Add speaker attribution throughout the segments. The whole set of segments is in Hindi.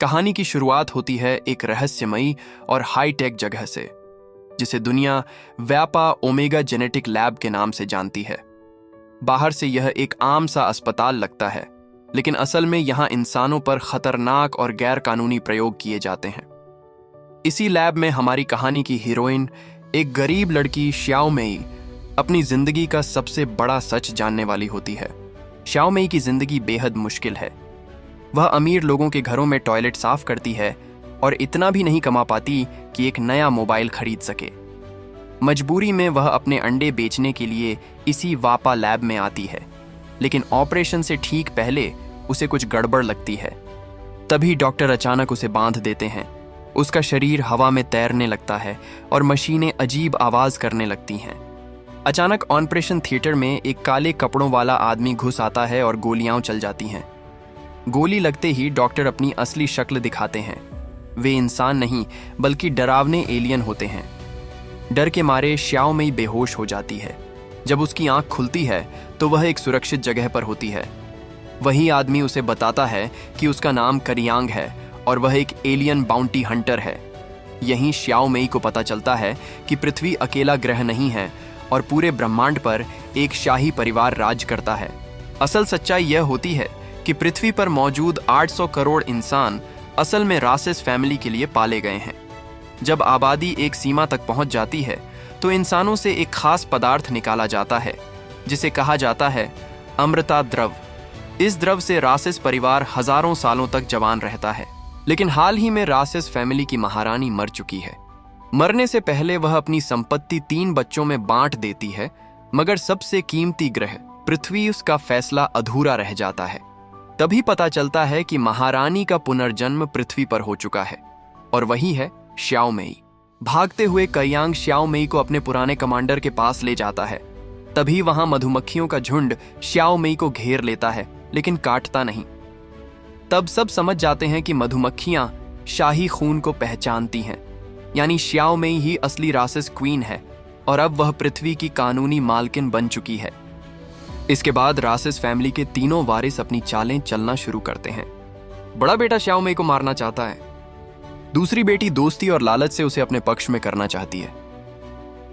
Speaker 1: कहानी की शुरुआत होती है एक रहस्यमयी और हाईटेक जगह से, जिसे दुनिया व्यापा ओमेगा जेनेटिक लैब के नाम से जानती है। बाहर से यह एक आम सा अस्पताल लगता है, लेकिन असल में यहां इंसानों पर खतरनाक और गैर कानूनी प्रयोग किए जाते हैं। इसी लैब में हमारी कहानी की हीरोइन, एक गरीब लड़की श्याओमेई, अपनी जिंदगी का सबसे बड़ा सच जानने वाली होती है। श्याओमेई की जिंदगी बेहद मुश्किल है। वह अमीर लोगों के घरों में टॉयलेट साफ करती है और इतना भी नहीं कमा पाती कि एक नया मोबाइल खरीद सके। मजबूरी में वह अपने अंडे बेचने के लिए इसी वापा लैब में आती है, लेकिन ऑपरेशन से ठीक पहले उसे कुछ गड़बड़ लगती है। तभी डॉक्टर अचानक उसे बांध देते हैं। उसका शरीर हवा में तैरने लगता है और मशीनें अजीब आवाज करने लगती हैं। अचानक ऑपरेशन थिएटर में एक काले कपड़ों वाला आदमी घुस आता है और गोलियां चल जाती हैं। गोली लगते ही डॉक्टर अपनी असली शक्ल दिखाते हैं। वे इंसान नहीं बल्कि डरावने एलियन होते हैं। डर के मारे श्याओमेई बेहोश हो जाती है। जब उसकी आंख खुलती है तो वह एक सुरक्षित जगह पर होती है। वही आदमी उसे बताता है कि उसका नाम करियांग है और वह एक एलियन बाउंटी हंटर है। यहीं श्याओमेई को पता चलता है कि पृथ्वी अकेला ग्रह नहीं है और पूरे ब्रह्मांड पर एक शाही परिवार राज करता है। असल सच्चाई यह होती है कि पृथ्वी पर मौजूद 800 करोड़ इंसान असल में रासेस फैमिली के लिए पाले गए हैं। जब आबादी एक सीमा तक पहुंच जाती है तो इंसानों से एक खास पदार्थ निकाला जाता है, जिसे कहा जाता है अमृता द्रव। इस द्रव से रासेस परिवार हजारों सालों तक जवान रहता है। लेकिन हाल ही में रासेस फैमिली की महारानी मर चुकी है। मरने से पहले वह अपनी संपत्ति 3 बच्चों में बांट देती है, मगर सबसे कीमती ग्रह पृथ्वी, उसका फैसला अधूरा रह जाता है। तभी पता चलता है कि महारानी का पुनर्जन्म पृथ्वी पर हो चुका है, और वही है श्याओमेई। भागते हुए करियांग श्याओमेई को अपने पुराने कमांडर के पास ले जाता है। तभी वहां मधुमक्खियों का झुंड श्याओमेई को घेर लेता है, लेकिन काटता नहीं। तब सब समझ जाते हैं कि मधुमक्खियां शाही खून को पहचानती हैं, यानी श्याओमेई ही असली रासेस क्वीन है और अब वह पृथ्वी की कानूनी मालकिन बन चुकी है। इसके बाद रासेस फैमिली के तीनों वारिस अपनी चालें चलना शुरू करते हैं। बड़ा बेटा श्याओमेई को मारना चाहता है। दूसरी बेटी दोस्ती और लालच से उसे अपने पक्ष में करना चाहती है,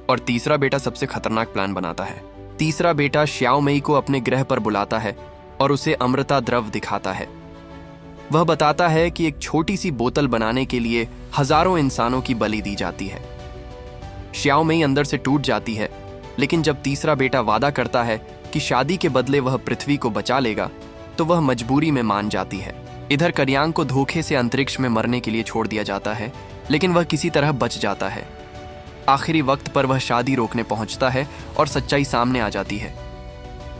Speaker 1: और तीसरा बेटा सबसे खतरनाक प्लान बनाता है। तीसरा बेटा श्याओमेई को अपने ग्रह पर बुलाता है और उसे अमृता द्रव दिखाता है। वह बताता है कि एक छोटी सी बोतल बनाने के लिए हजारों इंसानों की बलि दी जाती है। श्याओमेई अंदर से टूट जाती है, लेकिन जब तीसरा बेटा वादा करता है कि शादी के बदले वह पृथ्वी को बचा लेगा, तो वह मजबूरी में मान जाती है। इधर करियांग को धोखे से अंतरिक्ष में मरने के लिए छोड़ दिया जाता है, लेकिन वह किसी तरह बच जाता है। आखिरी वक्त पर वह शादी रोकने पहुंचता है और सच्चाई सामने आ जाती है।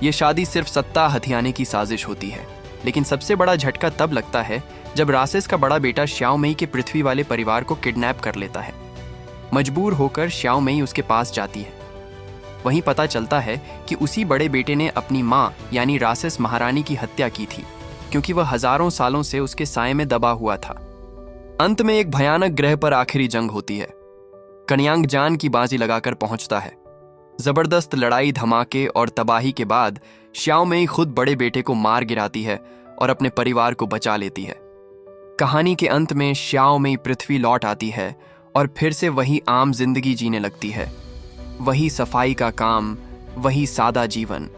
Speaker 1: यह शादी सिर्फ सत्ता हथियाने की साजिश होती है, लेकिन सबसे बड़ा झटका तब लगता है जब रासेस का बड़ा बेटा श्याओमेई के पृथ्वी वाले परिवार को किडनैप कर लेता है। मजबूर होकर श्याओमेई उसके पास जाती है। वहीं पता चलता है कि उसी बड़े बेटे ने अपनी मां यानी रासेस महारानी की हत्या की थी, क्योंकि वह हजारों सालों से उसके साए में दबा हुआ था। अंत में एक भयानक ग्रह पर आखिरी जंग होती है। करियांग जान की बाजी लगाकर पहुंचता है। जबरदस्त लड़ाई, धमाके और तबाही के बाद श्याओमेई खुद बड़े बेटे को मार गिराती है और अपने परिवार को बचा लेती है। कहानी के अंत में श्याओमेई पृथ्वी लौट आती है और फिर से वही आम जिंदगी जीने लगती है। वही सफाई का काम, वही सादा जीवन।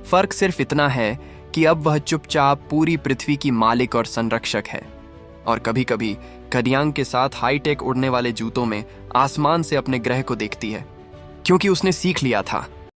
Speaker 1: फर्क सिर्फ इतना है कि अब वह चुपचाप पूरी पृथ्वी की मालिक और संरक्षक है, और कभी कभी करियांग के साथ हाईटेक उड़ने वाले जूतों में आसमान से अपने ग्रह को देखती है, क्योंकि उसने सीख लिया था